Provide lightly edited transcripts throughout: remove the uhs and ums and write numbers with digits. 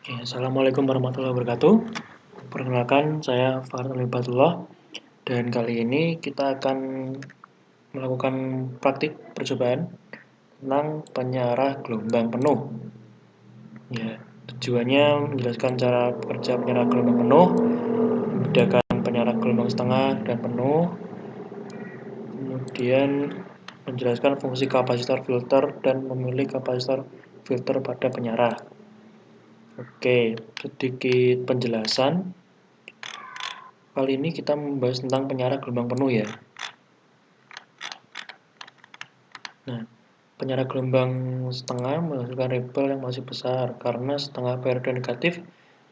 Oke, Assalamualaikum warahmatullahi wabarakatuh. Perkenalkan, saya Farhan Libatullah dan kali ini kita akan melakukan praktik percobaan tentang penyarah gelombang penuh. Ya, tujuannya menjelaskan cara kerja penyarah gelombang penuh, membedakan penyarah gelombang setengah dan penuh, kemudian menjelaskan fungsi kapasitor filter dan memilih kapasitor filter pada penyarah. Oke, sedikit penjelasan. Kali ini kita membahas tentang penyarah gelombang penuh ya. Nah, penyarah gelombang setengah menghasilkan ripple yang masih besar karena setengah periode negatif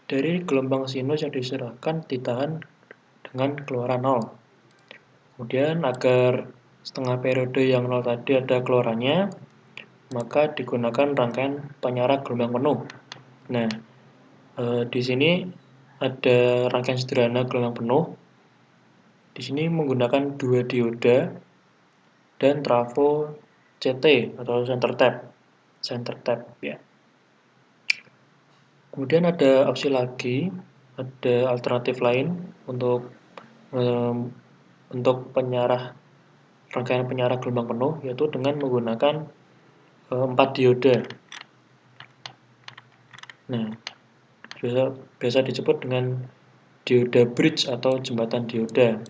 dari gelombang sinus yang diserahkan ditahan dengan keluaran nol. Kemudian agar setengah periode yang nol tadi ada keluarannya, maka digunakan rangkaian penyarah gelombang penuh. Nah, di sini ada rangkaian sederhana gelombang penuh. Di sini menggunakan dua dioda dan trafo CT atau center tap ya. Kemudian ada opsi lagi, ada alternatif lain untuk rangkaian penyarah gelombang penuh, yaitu dengan menggunakan 4 dioda. Nah, biasa disebut dengan dioda bridge atau jembatan dioda.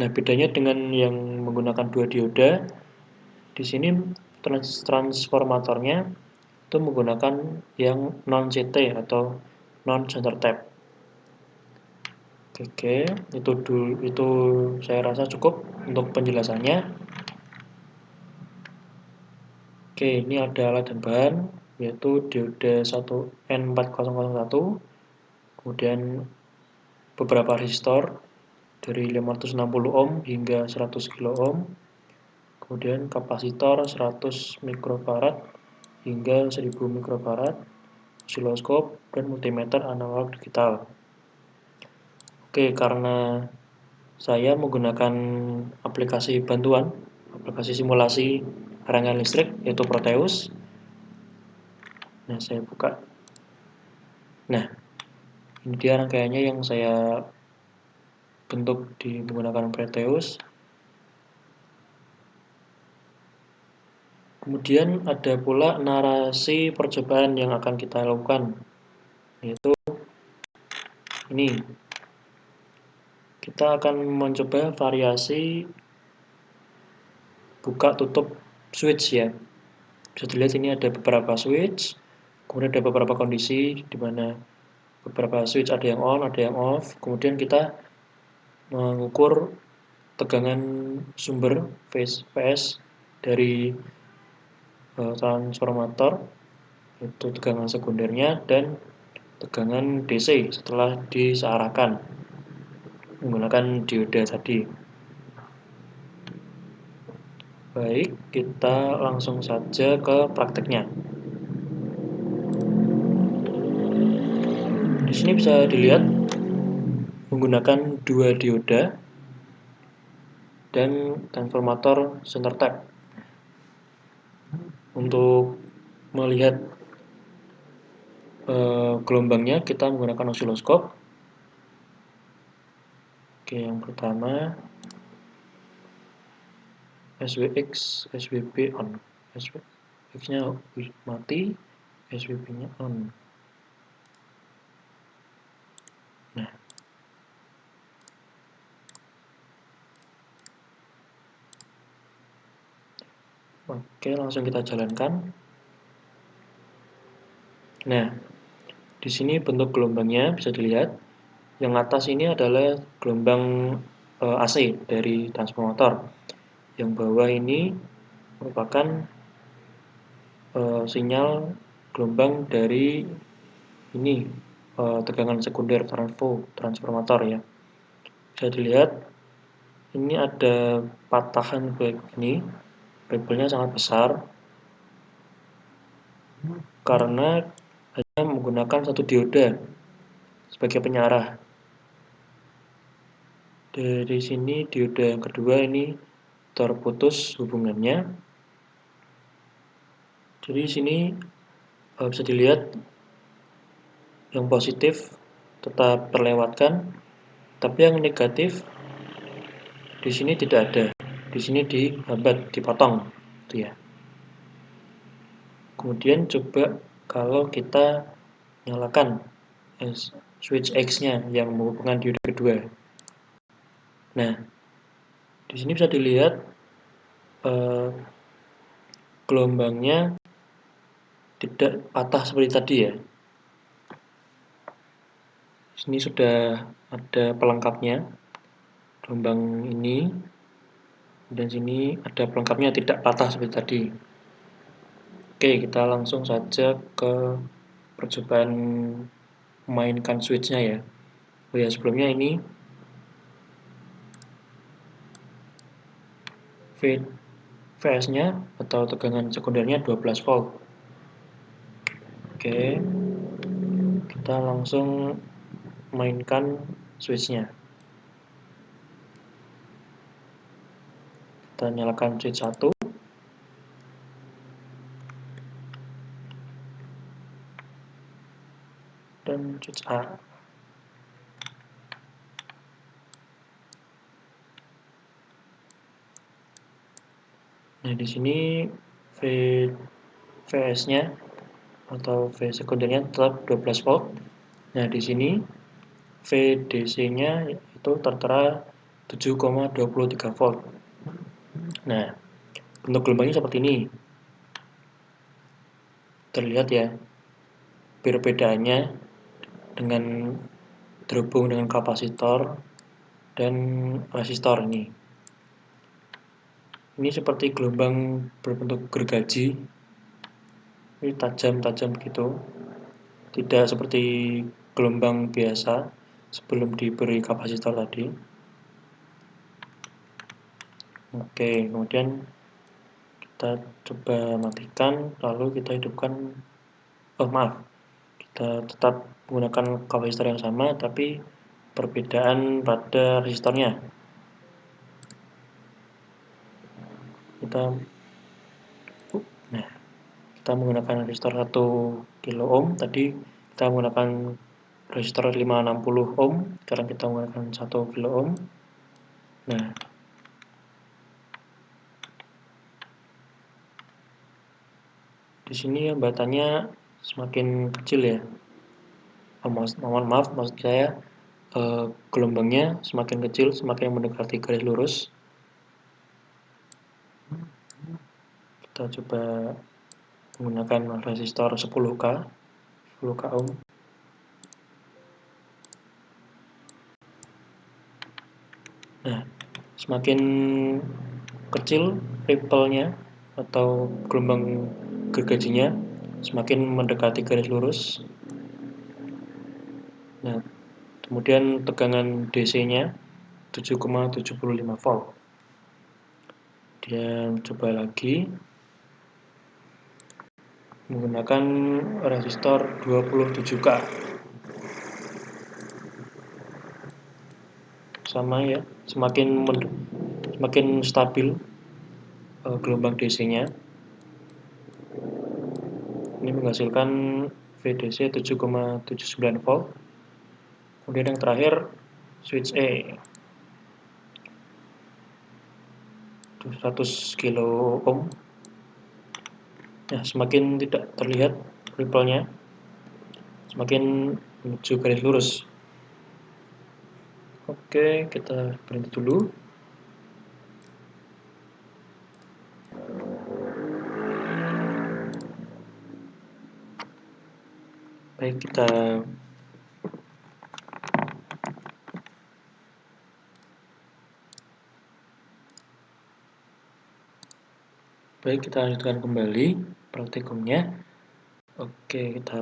Nah, bedanya dengan yang menggunakan dua dioda, di sini transformatornya itu menggunakan yang non CT atau non center tap. Oke, itu saya rasa cukup untuk penjelasannya. Oke, ini ada alat dan bahan, yaitu dioda 1N4001, kemudian beberapa resistor dari 560 ohm hingga 100 kilo ohm, kemudian kapasitor 100 mikrofarad hingga 1000 mikrofarad, osiloskop, dan multimeter analog digital. Oke, karena saya menggunakan aplikasi bantuan, aplikasi simulasi rangkaian listrik, yaitu Proteus. Nah, saya buka. Nah, ini dia rangkaiannya yang saya bentuk menggunakan Proteus. Kemudian ada pula narasi percobaan yang akan kita lakukan, yaitu ini. Kita akan mencoba variasi buka tutup switch ya. Bisa dilihat ini ada beberapa switch, kemudian ada beberapa kondisi di mana beberapa switch ada yang on, ada yang off. Kemudian kita mengukur tegangan sumber VS dari transformator, itu tegangan sekundernya dan tegangan DC setelah disearahkan menggunakan dioda tadi. Baik, kita langsung saja ke prakteknya. Di sini bisa dilihat menggunakan dua dioda dan transformator center tap. Untuk melihat gelombangnya kita menggunakan osiloskop. Oke, yang pertama SWX, SWB on. SWX-nya mati, SWB-nya on. Nah, oke, langsung kita jalankan. Nah, di sini bentuk gelombangnya bisa dilihat. Yang atas ini adalah gelombang AC dari transformator. Yang bawah ini merupakan sinyal gelombang dari ini tegangan sekunder transformator ya. Bisa dilihat ini ada patahan begini, ripple-nya sangat besar karena hanya menggunakan satu dioda sebagai penyarah. Dari sini dioda yang kedua ini terputus hubungannya. Jadi di sini bisa dilihat Yang positif tetap terlewatkan, tapi yang negatif di sini tidak ada. Di sini dihambat, dipotong, gitu ya. Kemudian coba kalau kita nyalakan switch X-nya yang menghubungkan diode kedua. Nah, di sini bisa dilihat gelombangnya tidak patah seperti tadi ya. Di sini sudah ada pelengkapnya, gelombang ini, dan sini ada pelengkapnya tidak patah seperti tadi. Oke, kita langsung saja ke percobaan memainkan switch-nya ya. Oh ya, sebelumnya ini VS-nya atau tegangan sekundernya 12 volt. Oke, kita langsung mainkan switch-nya. Kita nyalakan switch 1. Dan switch A. Nah, di sini VS-nya atau V sekundernya tetap 12 volt. Nah, di sini VDC-nya itu tertera 7,23 volt. Nah, bentuk gelombangnya seperti ini. Terlihat ya perbedaannya dengan terhubung dengan kapasitor dan resistor ini. Ini seperti gelombang berbentuk gergaji. Ini tajam-tajam begitu. Tidak seperti gelombang biasa sebelum diberi kapasitor tadi. Oke, kemudian kita coba matikan, lalu kita hidupkan, kita tetap menggunakan kapasitor yang sama, tapi perbedaan pada resistornya. Kita menggunakan resistor 1 kilo ohm, tadi kita menggunakan resistor 560 ohm, sekarang kita menggunakan 1 kilo ohm. Nah, di sini hambatannya semakin kecil ya. Mohon maaf, maksud saya gelombangnya semakin kecil, semakin mendekati garis lurus. Kita coba menggunakan resistor 10K ohm. Nah, semakin kecil ripple-nya atau gelombang gergajinya, semakin mendekati garis lurus. Nah, kemudian tegangan DC-nya 7,75 volt. Dan coba lagi menggunakan resistor 27K. Sama ya, semakin stabil gelombang DC-nya. Ini menghasilkan VDC 7,79 volt. Kemudian yang terakhir switch E 100 kilo ohm. Nah, semakin tidak terlihat ripple-nya, semakin menuju garis lurus. Oke, kita berhenti dulu. Baik, kita lanjutkan kembali praktikumnya. Oke, kita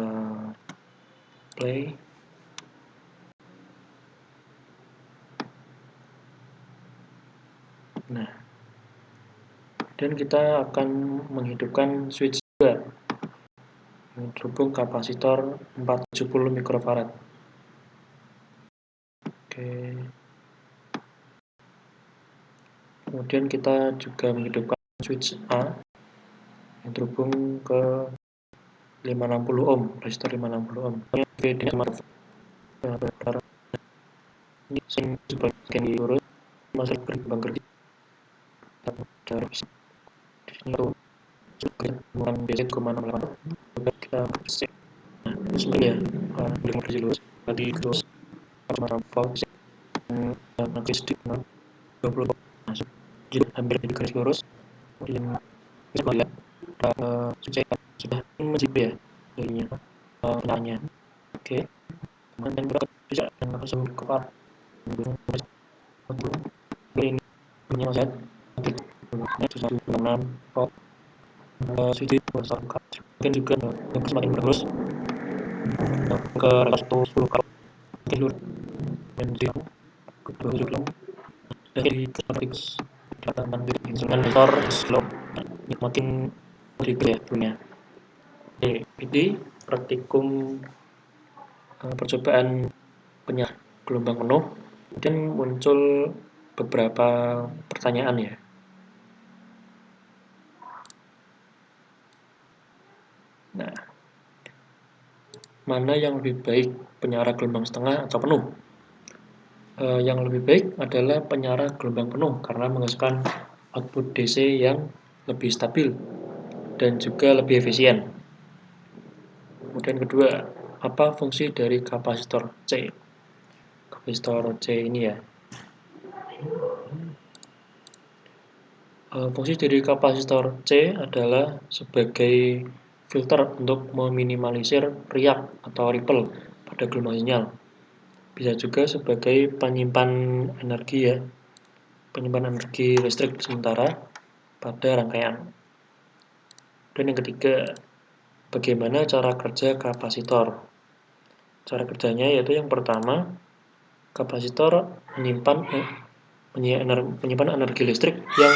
play. Nah, dan kita akan menghidupkan switch 2 yang terhubung kapasitor 470 mikrofarad. Oke. Kemudian kita juga menghidupkan switch A yang terhubung ke 560 ohm, resistor 560 ohm. VD sama ini sebagian diurus masuk ke gelombang kerja dari untuk bukan DC 0,68 kita bersih. Nah, sebenarnya gelombang kerja lurus tadi terus sama volt nanti sedikit 20 volt masuk jadi hampir di garis lurus kemudian bisa lihat sudah menjibu ya jadinya nyalanya. Oke, kemudian kita bisa langsung ke part ini punya Z 1,6 volt CD mungkin juga yang semakin bagus ke 110 kalau tidur dan ke 20 dari grafis catatan dengan motor slow makin ribet ya punya. Jadi praktikum percobaan penyiar gelombang penuh kemudian muncul beberapa pertanyaan ya. Nah, mana yang lebih baik, penyara gelombang setengah atau penuh? Yang lebih baik adalah penyara gelombang penuh karena menghasilkan output DC yang lebih stabil dan juga lebih efisien. Kemudian kedua, apa fungsi dari kapasitor C? Kapasitor C ini ya. Fungsi dari kapasitor C adalah sebagai filter untuk meminimalisir riak atau ripple pada gelombang sinyal. Bisa juga sebagai penyimpan energi ya, penyimpan energi listrik sementara pada rangkaian. Dan yang ketiga, bagaimana cara kerja kapasitor? Cara kerjanya yaitu yang pertama, kapasitor menyimpan energi listrik yang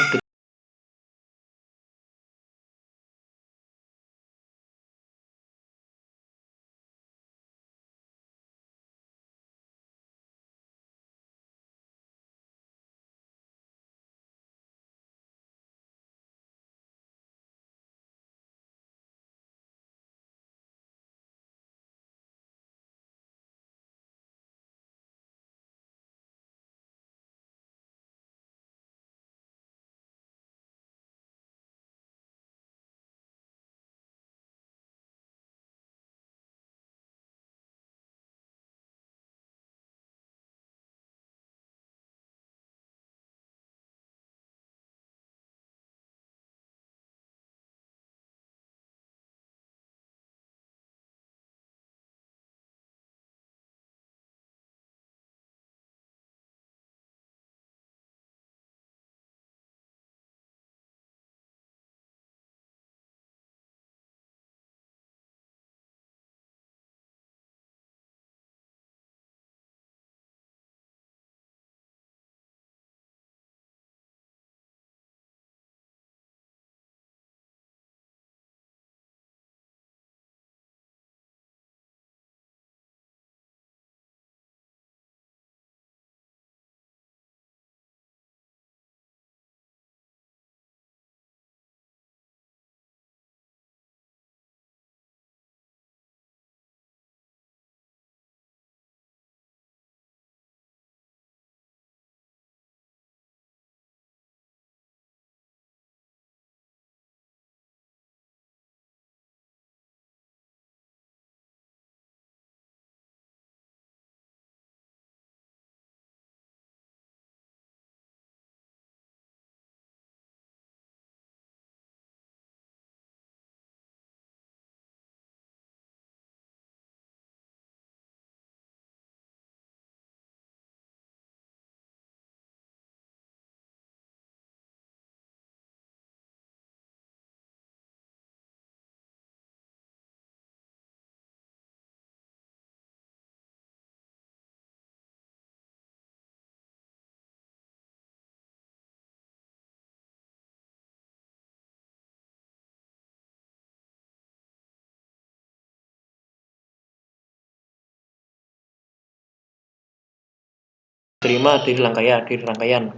terima dari rangkaian.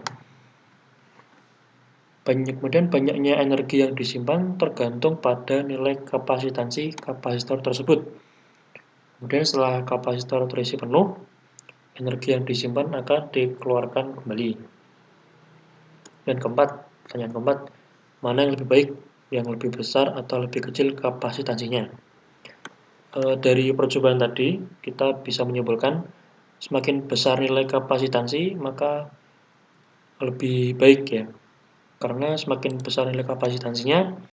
Kemudian banyaknya energi yang disimpan tergantung pada nilai kapasitansi kapasitor tersebut. Kemudian setelah kapasitor terisi penuh, energi yang disimpan akan dikeluarkan kembali. Dan pertanyaan keempat, mana yang lebih baik, yang lebih besar atau lebih kecil kapasitansinya? Dari percobaan tadi, kita bisa menyimpulkan semakin besar nilai kapasitansi, maka lebih baik ya. Karena semakin besar nilai kapasitansinya,